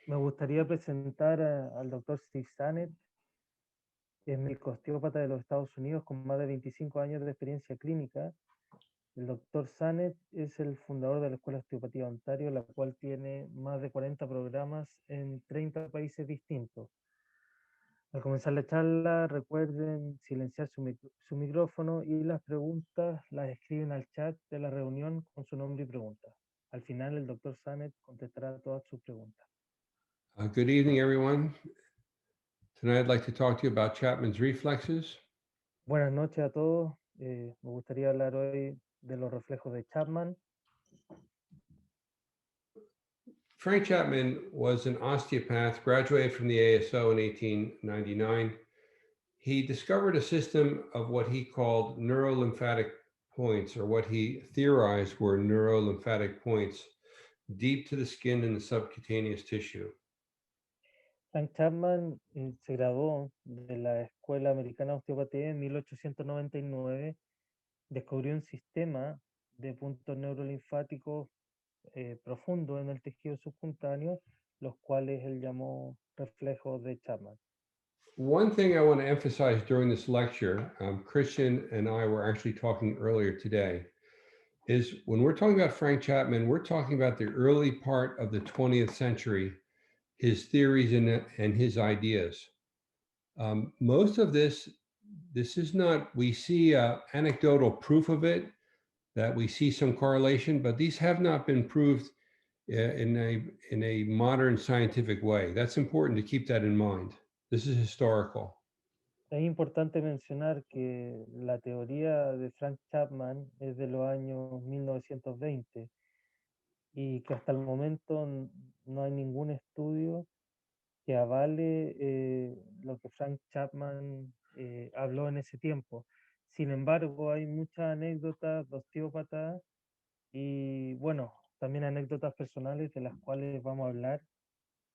Me gustaría presentar al doctor Sanet, que es médico osteópata de los Estados Unidos con más de 25 años de experiencia clínica. El doctor Sanet es el fundador de la Escuela de Osteopatía de Ontario, la cual tiene más de 40 programas en 30 países distintos. Al comenzar la charla, recuerden silenciar su micrófono y las preguntas las escriben al chat de la reunión con su nombre y pregunta. Al final, el doctor Sanet contestará todas sus preguntas. Good evening, everyone. Tonight I'd like to talk to you about Chapman's reflexes. Buenas noches a todos. Me gustaría hablar hoy de los reflejos de Chapman. Frank Chapman was an osteopath, graduated from the ASO in 1899. He discovered a system of what he called neurolymphatic points, or what he theorized were neurolymphatic points, deep to the skin and the subcutaneous tissue. Frank Chapman se graduó de la Escuela Americana de Osteopatía en 1899. Descubrió un sistema de puntos neurolinfáticos profundos en el tejido subcutáneo, los cuales él llamó reflejos de Chapman. One thing I want to emphasize during this lecture, Christian and I were actually talking earlier today, is when we're talking about Frank Chapman, we're talking about the early part of the 20th century, his theories and his ideas. Most of this is not, we see anecdotal proof of it, that we see some correlation, but these have not been proved in a modern scientific way. That's important to keep that in mind. This is historical. Es importante mencionar que la teoría de Frank Chapman es de los años 1920 y que hasta el momento no hay ningún estudio que avale lo que Frank Chapman habló en ese tiempo. Sin embargo, hay muchas anécdotas de osteópatas y, bueno, también anécdotas personales de las cuales vamos a hablar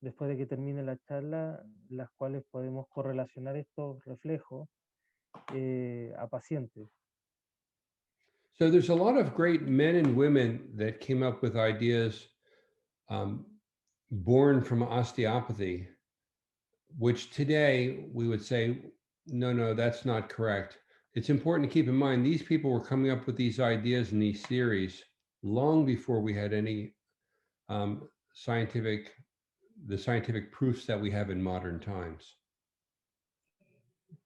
después de que termine la charla, las cuales podemos correlacionar estos reflejos a pacientes. So there's a lot of great men and women that came up with ideas born from osteopathy, which today we would say, no, that's not correct. It's important to keep in mind, these people were coming up with these ideas and these theories long before we had any scientific proofs that we have in modern times.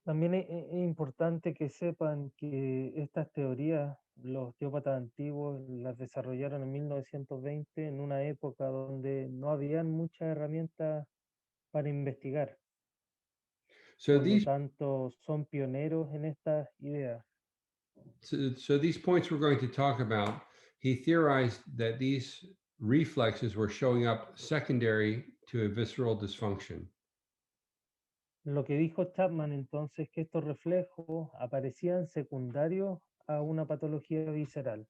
También es importante que sepan que estas teorías, los osteópatas antiguos las desarrollaron en 1920 en una época donde no habían muchas herramientas para investigar. So Por lo these tanto, son pioneros en estas ideas. so these points we're going to talk about, he theorized that these reflexes were showing up secondary to a visceral dysfunction. Lo que dijo Chapman entonces que estos reflejos aparecían secundarios a una patología visceral.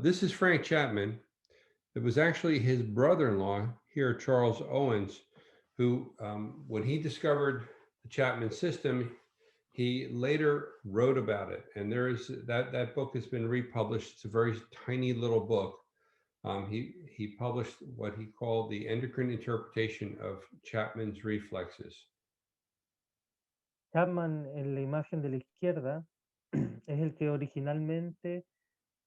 This is Frank Chapman. It was actually his brother-in-law here, Charles Owens, who, when he discovered the Chapman system, he later wrote about it. And there is that book has been republished. It's a very tiny little book. He published what he called the endocrine interpretation of Chapman's reflexes. Chapman, en la imagen de la izquierda, es el que originalmente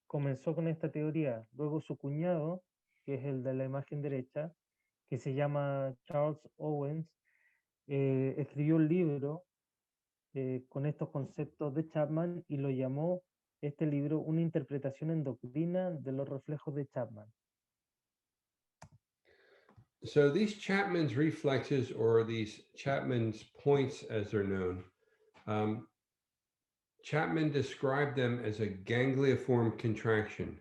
comenzó con esta teoría. Luego su cuñado, que es el de la imagen derecha, que se llama Charles Owens, escribió un libro con estos conceptos de Chapman y lo llamó este libro Una interpretación endocrina de los reflejos de Chapman. So these Chapman's reflexes, or these Chapman's points as they're known, Chapman described them as a gangliform contraction.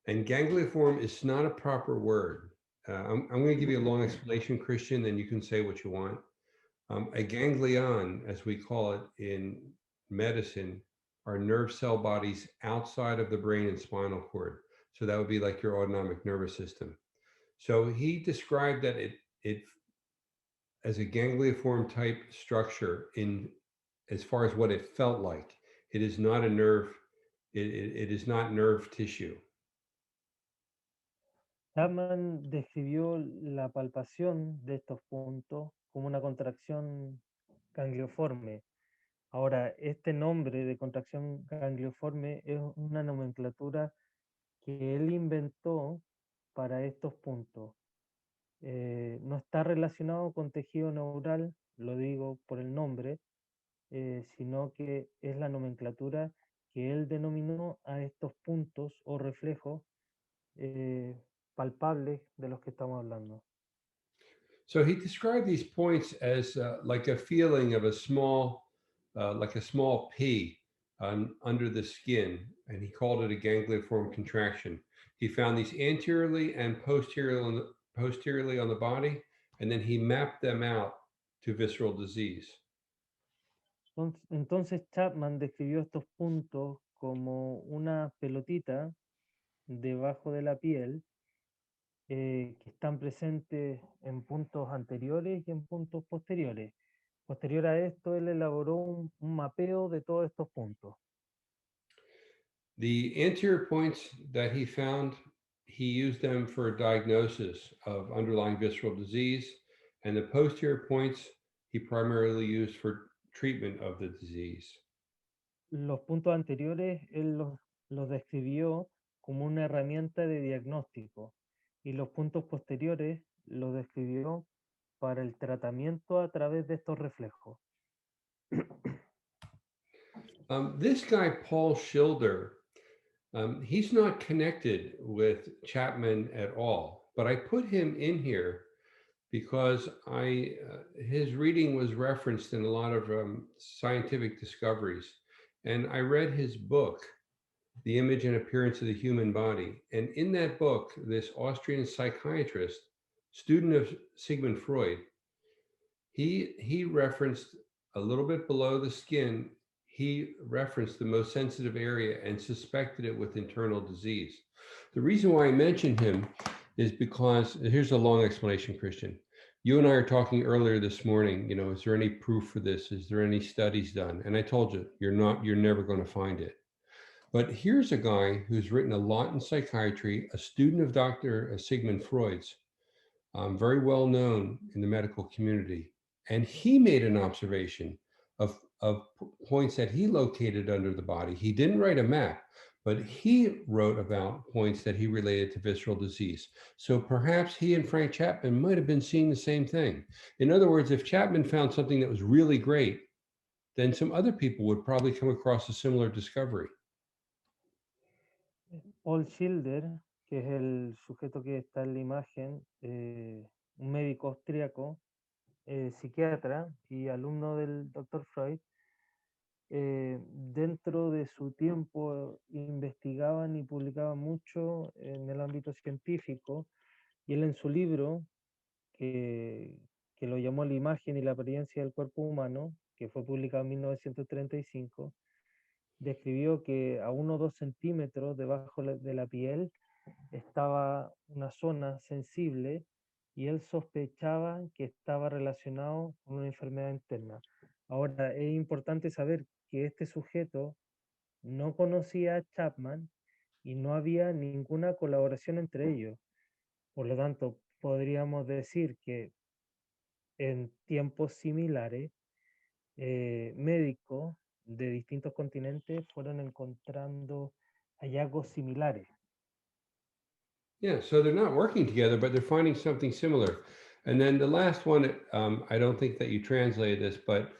And gangliform is not a proper word. I'm going to give you a long explanation, Christian, then you can say what you want. A ganglion, as we call it in medicine, are nerve cell bodies outside of the brain and spinal cord. So that would be like your autonomic nervous system. So he described that it as a gangliform type structure in as far as what it felt like. It is not a nerve, it is not nerve tissue. Chapman describió la palpación de estos puntos como una contracción ganglioforme. Ahora, este nombre de contracción ganglioforme es una nomenclatura que él inventó para estos puntos. No está relacionado con tejido neural, lo digo por el nombre, sino que es la nomenclatura que él denominó a estos puntos o reflejos eh, palpables de los que estamos hablando. So he described these points as like a feeling of a like a small pea under the skin, and he called it a ganglioniform contraction. He found these anteriorly and posteriorly on the body, and then he mapped them out to visceral disease. Entonces Chapman describió estos puntos como una pelotita debajo de la piel que están presentes en puntos anteriores y en puntos posteriores. Posterior a esto, él elaboró un mapeo de todos estos puntos. The anterior points that he found, he used them for diagnosis of underlying visceral disease, and the posterior points he primarily used for treatment of the disease. Los puntos anteriores, él los describió como una herramienta de diagnóstico y los puntos posteriores los describió para el tratamiento a través de estos reflejos. This guy, Paul Schilder, he's not connected with Chapman at all, but I put him in here because his reading was referenced in a lot of scientific discoveries, and I read his book, The Image and Appearance of the Human Body, and in that book, this Austrian psychiatrist, student of Sigmund Freud, he referenced a little bit below the skin. He referenced the most sensitive area and suspected it with internal disease. The reason why I mentioned him is because here's a long explanation, Christian. You and I are talking earlier this morning, is there any proof for this? Is there any studies done? And I told you, you're never going to find it. But here's a guy who's written a lot in psychiatry, a student of Dr. Sigmund Freud's, very well known in the medical community. And he made an observation of points that he located under the body. He didn't write a map, but he wrote about points that he related to visceral disease. So perhaps he and Frank Chapman might have been seeing the same thing. In other words, if Chapman found something that was really great, then some other people would probably come across a similar discovery. Paul Schilder, que es el sujeto que está en la imagen, un médico austriaco, psiquiatra y alumno del Dr. Freud, dentro de su tiempo investigaban y publicaban mucho en el ámbito científico, y él en su libro, que, que lo llamó La imagen y la apariencia del cuerpo humano, que fue publicado en 1935, describió que a 1 o 2 centímetros debajo de la piel estaba una zona sensible y él sospechaba que estaba relacionado con una enfermedad interna. Ahora, es importante saber que este sujeto no conocía a Chapman y no había ninguna colaboración entre ellos. Por lo tanto, podríamos decir que en tiempos similares, médicos de distintos continentes fueron encontrando hallazgos similares. Yeah, so they're not working together, but they're finding something similar. And then the last one, I don't think that you translated this, but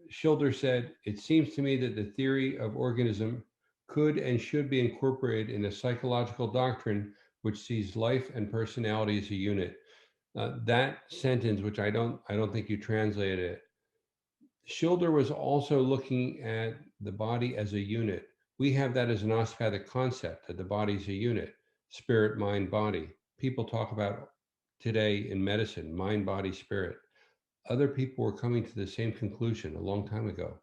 Schilder said, it seems to me that the theory of organism could and should be incorporated in a psychological doctrine which sees life and personality as a unit. That sentence, which I don't think you translated it. Schilder was also looking at the body as a unit. We have that as an osteopathic concept, that the body is a unit, spirit, mind, body. People talk about today in medicine, mind, body, spirit. Other people were coming to the same conclusion a long time ago.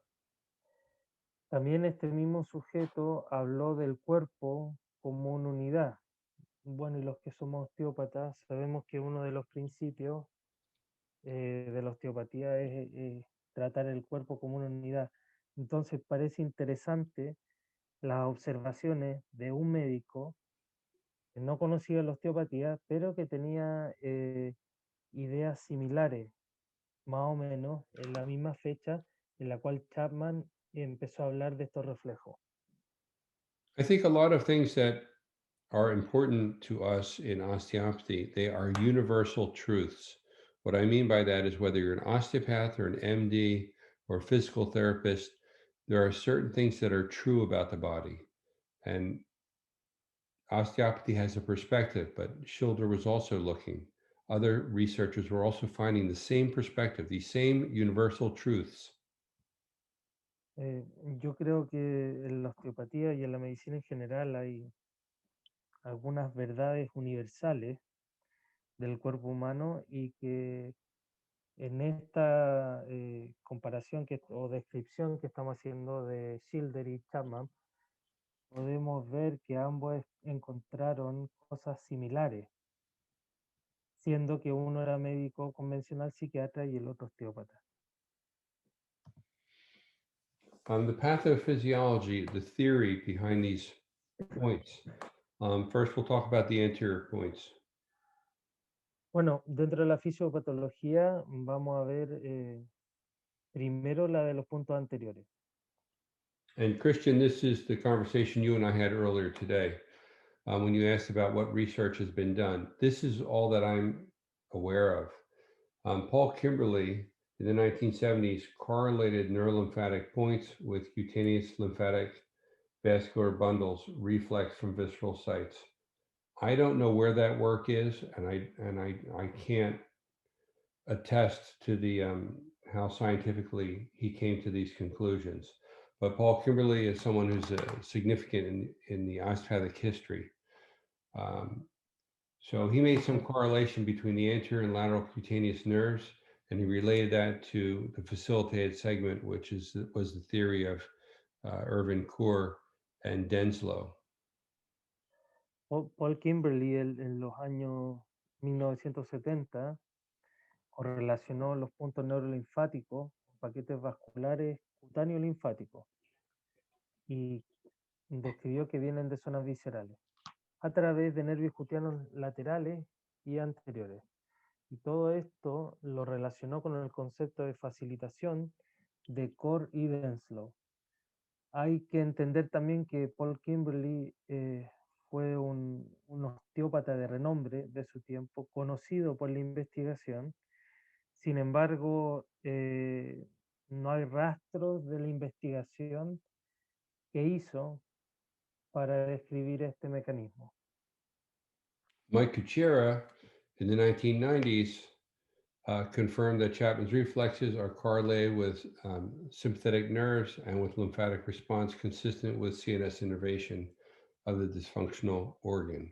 También este mismo sujeto habló del cuerpo como una unidad. Bueno, y los que somos osteópatas sabemos que uno de los principios de la osteopatía es tratar el cuerpo como una unidad. Entonces parece interesante las observaciones de un médico no conocía la osteopatía, pero que tenía ideas similares, más o menos en la misma fecha en la cual Chapman empezó a hablar de estos reflejos. I think a lot of things that are important to us in osteopathy, they are universal truths. What I mean by that is whether you're an osteopath or an MD or a physical therapist, there are certain things that are true about the body. And osteopathy has a perspective, but Schilder was also looking. Other researchers were also finding the same perspective, these same universal truths. Eh, yo creo que en la osteopatía y en la medicina en general hay algunas verdades universales del cuerpo humano y que en esta comparación o descripción que estamos haciendo de Schilder y Chapman, podemos ver que ambos encontraron cosas similares, siendo que uno era médico convencional psiquiatra y el otro osteópata. The pathophysiology, the theory behind these points. First, we'll talk about the anterior points. Bueno, dentro de la fisiopatología vamos a ver primero la de los puntos anteriores. And Christian, this is the conversation you and I had earlier today when you asked about what research has been done. This is all that I'm aware of. Paul Kimberly in the 1970s correlated neurolymphatic points with cutaneous lymphatic vascular bundles, reflex from visceral sites. I don't know where that work is, and I can't attest to the how scientifically he came to these conclusions. But Paul Kimberly is someone who's significant in the osteopathic history. Um, so he made some correlation between the anterior and lateral cutaneous nerves, and he related that to the facilitated segment, which was the theory of Irvin Coor and Denslow. Paul Kimberly en los años 1970 correlacionó los puntos neurolinfáticos con paquetes vasculares cutáneos linfáticos y describió que vienen de zonas viscerales a través de nervios cutaneos laterales y anteriores. Y todo esto lo relacionó con el concepto de facilitación de Coor y Denslow. Hay que entender también que Paul Kimberly fue un osteópata de renombre de su tiempo, conocido por la investigación. Sin embargo, no hay rastros de la investigación que hizo para describir este mecanismo. Mike Kuchera in the 1990s confirmed that Chapman's reflexes are correlated with sympathetic nerves and with lymphatic response consistent with CNS innervation of the dysfunctional organ.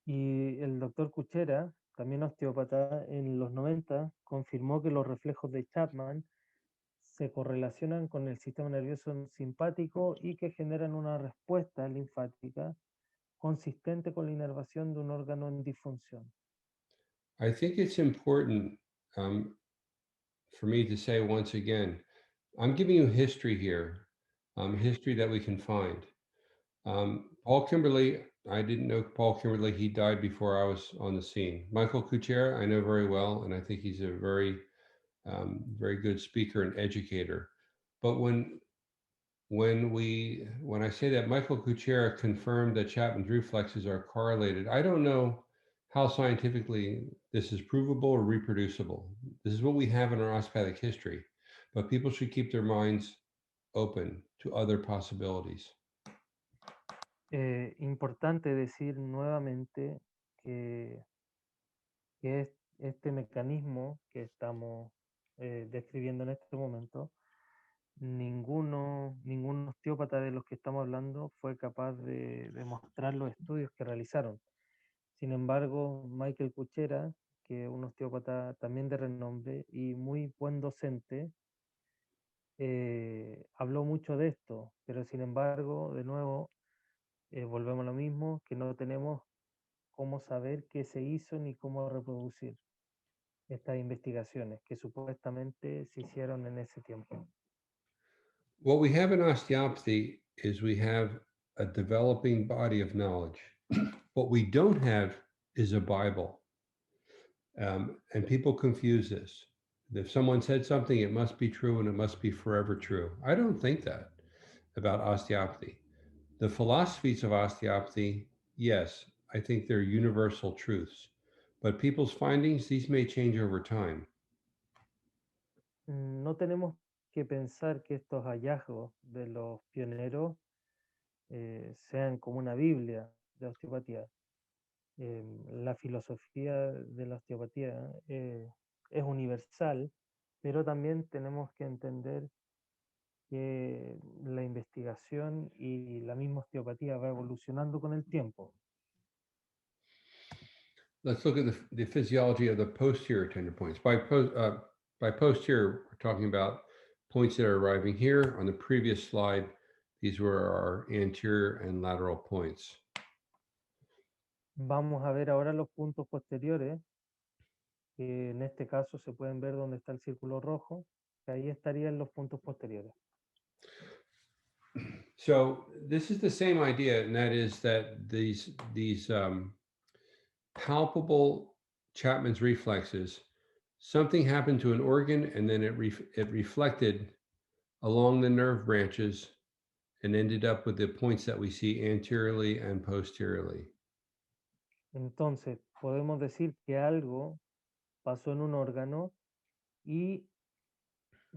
Y el doctor Kuchera, también osteópata, en los 90 confirmó que los reflejos de Chapman se correlacionan con el sistema nervioso simpático y que generan una respuesta linfática consistente con la inervación de un órgano en disfunción. I think it's important for me to say once again, I'm giving you history here, history that we can find. Paul Kimberly, I didn't know Paul Kimberly. He died before I was on the scene. Michael Kuchera, I know very well, and I think he's a very good speaker and educator. But when I say that Michael Kuchera confirmed that Chapman's reflexes are correlated, I don't know how scientifically this is provable or reproducible. This is what we have in our osteopathic history, but people should keep their minds open to other possibilities. Importante decir nuevamente que, este mecanismo que estamos describiendo en este momento, ningún osteópata de los que estamos hablando fue capaz de demostrar los estudios que realizaron. Sin embargo, Michael Kuchera, que es un osteópata también de renombre y muy buen docente, habló mucho de esto, pero sin embargo, de nuevo, volvemos a lo mismo, que no tenemos cómo saber qué se hizo ni cómo reproducir estas investigaciones que supuestamente se hicieron en ese tiempo. What we have in osteopathy is we have a developing body of knowledge. What we don't have is a Bible. And people confuse this. If someone said something, it must be true and it must be forever true. I don't think that about osteopathy. The philosophies of osteopathy, yes, I think they're universal truths. But people's findings, these may change over time. No tenemos que pensar que estos hallazgos de los pioneros sean como una Biblia de osteopatía. La filosofía de la osteopatía es universal, pero también tenemos que entender que la investigación y la misma osteopatía va evolucionando con el tiempo. Let's look at the physiology of the posterior tendon points. By posterior, we're talking about points that are arriving here. On the previous slide, these were our anterior and lateral points. Vamos a ver ahora los puntos posteriores, que en este caso se pueden ver donde está el círculo rojo, que ahí estarían los puntos posteriores. So this is the same idea, and that is that these palpable Chapman's reflexes, something happened to an organ, and then it reflected along the nerve branches and ended up with the points that we see anteriorly and posteriorly. Entonces, podemos decir que algo pasó en un órgano y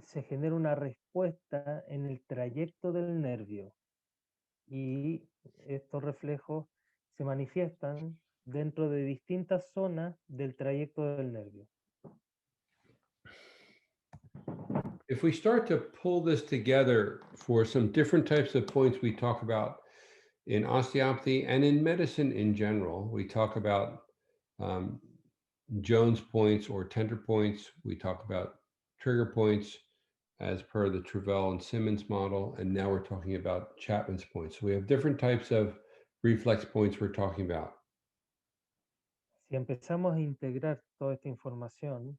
se genera una respuesta en el trayecto del nervio. Y estos reflejos se manifiestan dentro de distintas zonas del trayecto del nervio. If we start to pull this together for some different types of points we talk about in osteopathy and in medicine in general, we talk about Jones points or tender points. We talk about trigger points as per the Travell and Simmons model. And now we're talking about Chapman's points. So we have different types of reflex points we're talking about. Si empezamos a integrar toda esta información,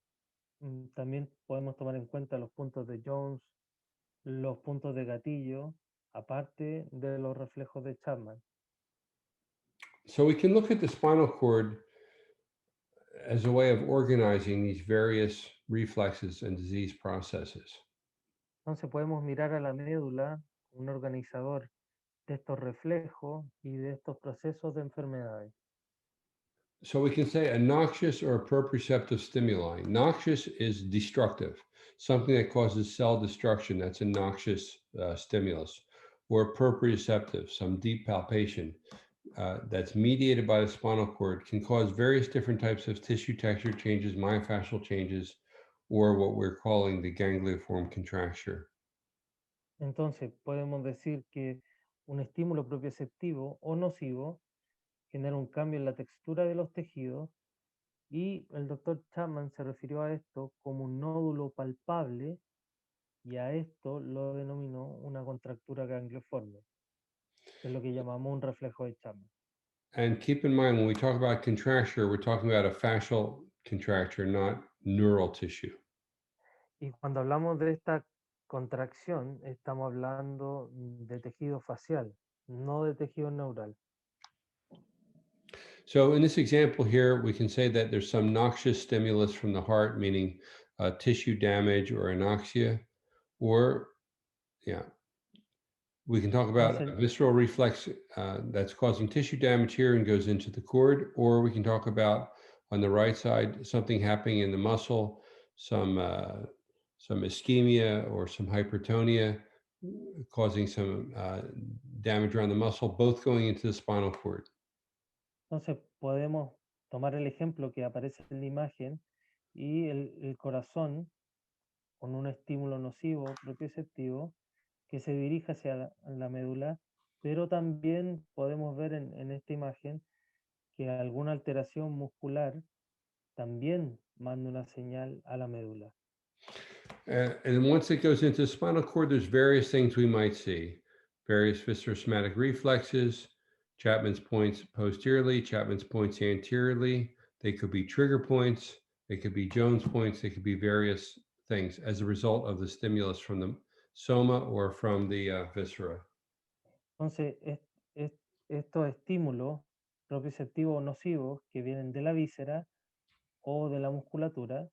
también podemos tomar en cuenta los puntos de Jones, los puntos de gatillo, aparte de los reflejos de Chapman. So we can look at the spinal cord as a way of organizing these various reflexes and disease processes. Entonces podemos mirar a la médula, un organizador de estos reflejos y de estos procesos de enfermedades. So we can say a noxious or a proprioceptive stimuli. Noxious is destructive, something that causes cell destruction. That's a noxious stimulus. Or proprioceptive, some deep palpation that's mediated by the spinal cord can cause various different types of tissue texture changes, myofascial changes, or what we're calling the ganglioniform contracture. Entonces podemos decir que un estímulo propioceptivo o nocivo genera un cambio en la textura de los tejidos y el doctor Chapman se refirió a esto como un nódulo palpable y a esto lo denominó una contractura ganglioforme, que es lo que llamamos un reflejo de Chapman. And keep in mind, when we talk about contracture, we're talking about a fascial contracture, not neural tissue. Y cuando hablamos de esta contracción, estamos hablando de tejido facial, no de tejido neural. So in this example here, we can say that there's some noxious stimulus from the heart, meaning tissue damage or anoxia, or we can talk about a visceral reflex that's causing tissue damage here and goes into the cord, or we can talk about on the right side, something happening in the muscle, some ischemia or some hypertonia, causing some damage around the muscle, both going into the spinal cord. Entonces podemos tomar el ejemplo que aparece en la imagen y el corazón con un estímulo nocivo propioceptivo que se dirige hacia la médula, pero también podemos ver en esta imagen que alguna alteración muscular también manda una señal a la médula. And once it goes into the spinal cord, there's various things we might see. Various viscerosomatic reflexes, Chapman's points posteriorly, Chapman's points anteriorly. They could be trigger points. They could be Jones points. They could be various things as a result of the stimulus from the soma or from the viscera. Entonces, es- estos estímulos propioceptivos o nocivos que vienen de la víscera o de la musculatura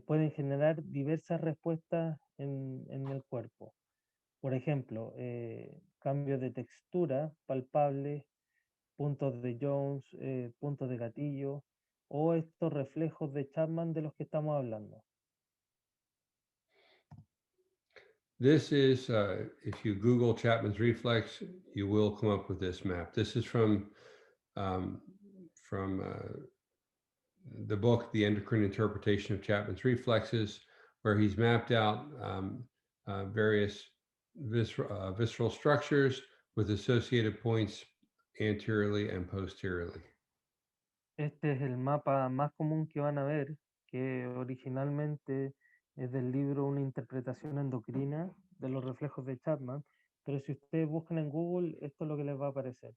pueden generar diversas respuestas en el cuerpo. Por ejemplo, cambios de textura palpables, puntos de Jones, puntos de gatillo o estos reflejos de Chapman de los que estamos hablando. This is, if you Google Chapman's reflex, you will come up with this map. This is um, from the book, The Endocrine Interpretation of Chapman's Reflexes, where he's mapped out various visceral structures with associated points anteriorly and posteriorly. Este es el mapa más común que van a ver, que originalmente es del libro Una interpretación endocrina de los reflejos de Chapman, pero si ustedes buscan en Google, esto es lo que les va a aparecer.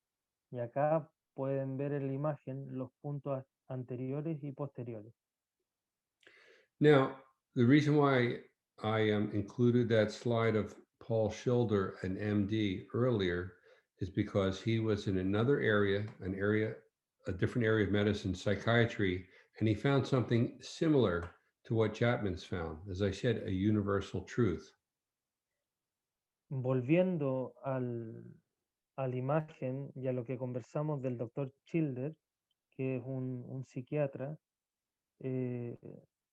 Y acá pueden ver en la imagen los puntos anteriores y posteriores. Now, the reason why I included that slide of Paul Schilder, an MD, earlier is because he was in another area, a different area of medicine, psychiatry, and he found something similar to what Chapman's found. As I said, a universal truth. Volviendo a la imagen y a lo que conversamos del doctor Schilder, que es un psiquiatra, eh,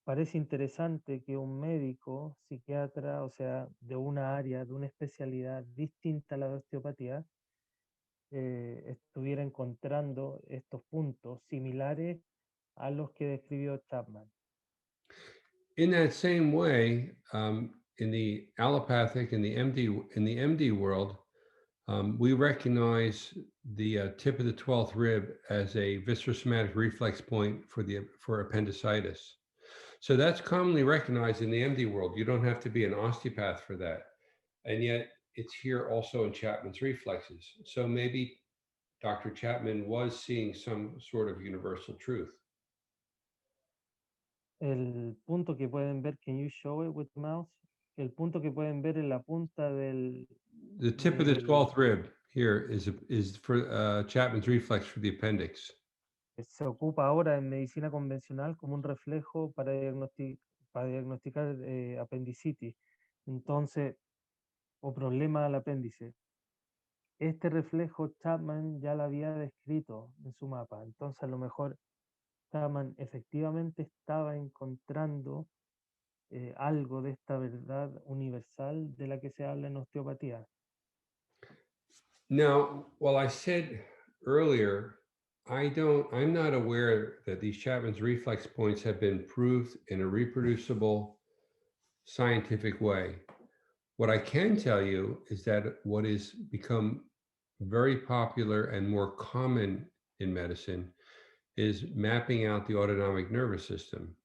parece interesante que un médico, psiquiatra, o sea, de una área, de una especialidad distinta a la de osteopatía, estuviera encontrando estos puntos similares a los que describió Chapman. In that same way, in the allopathic and the MD world, we recognize the tip of the 12th rib as a viscerosomatic reflex point for appendicitis. So that's commonly recognized in the MD world. You don't have to be an osteopath for that. And yet it's here also in Chapman's reflexes. So maybe Dr. Chapman was seeing some sort of universal truth. El punto que pueden ver, can you show it with mouse? El punto que pueden ver en la punta The tip of the 12th rib here is for Chapman's reflex for the appendix. se ocupa ahora en medicina convencional como un reflejo para diagnosticar apendicitis, entonces, o problema al apéndice. Este reflejo Chapman ya lo había descrito en su mapa, entonces a lo mejor Chapman efectivamente estaba encontrando algo de esta verdad universal de la que se habla en osteopatía. Now, while I said earlier, I'm not aware that these Chapman's reflex points have been proved in a reproducible scientific way. What I can tell you is that what has become very popular and more common in medicine is mapping out the autonomic nervous system.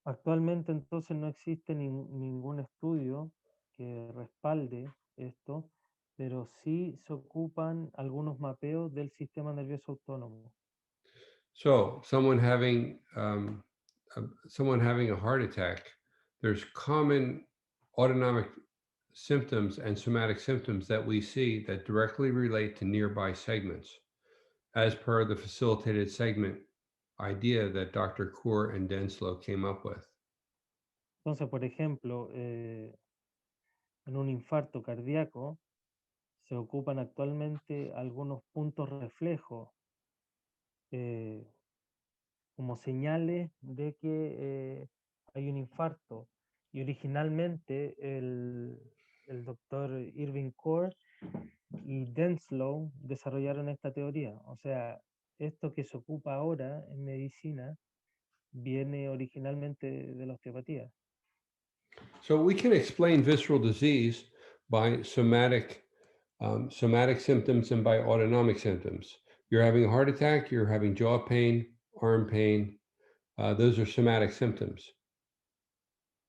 Actualmente entonces no existe ningún estudio que respalde esto, pero sí se ocupan algunos mapeos del sistema nervioso autónomo. So, someone having a heart attack, there's common autonomic symptoms and somatic symptoms that we see that directly relate to nearby segments, as per the facilitated segment idea that Dr. Kaur and Denslow came up with. Entonces, por ejemplo, en un infarto cardíaco se ocupan actualmente algunos puntos reflejos eh, como señales de que hay un infarto. Y originalmente el doctor Irving Kaur y Denslow desarrollaron esta teoría. O sea, esto que se ocupa ahora en medicina viene originalmente de la osteopatía. So we can explain visceral disease by somatic symptoms and by autonomic symptoms. You're having a heart attack, you're having jaw pain, arm pain. Those are somatic symptoms.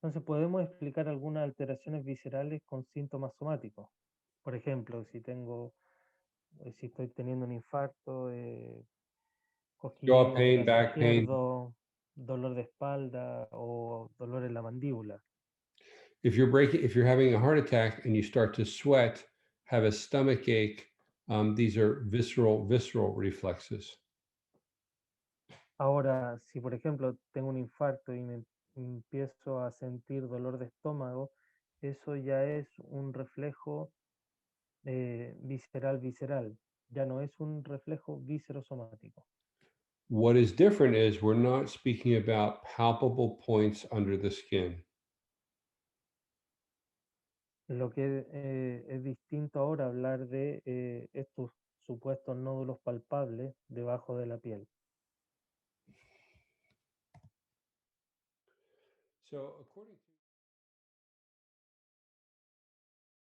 Entonces podemos explicar algunas alteraciones viscerales con síntomas somáticos. Por ejemplo, si estoy teniendo un infarto, Jaw cosquilleo en el pain, brazo back pain. izquierdo, dolor de espalda o dolor en la mandíbula. If you're having a heart attack and you start to sweat, have a stomach ache, these are visceral reflexes. Ahora, si por ejemplo tengo un infarto y me empiezo a sentir dolor de estómago, eso ya es un reflejo visceral, ya no es un reflejo viscerosomático. What is different is we're not speaking about palpable points under the skin. Lo que es distinto ahora hablar de estos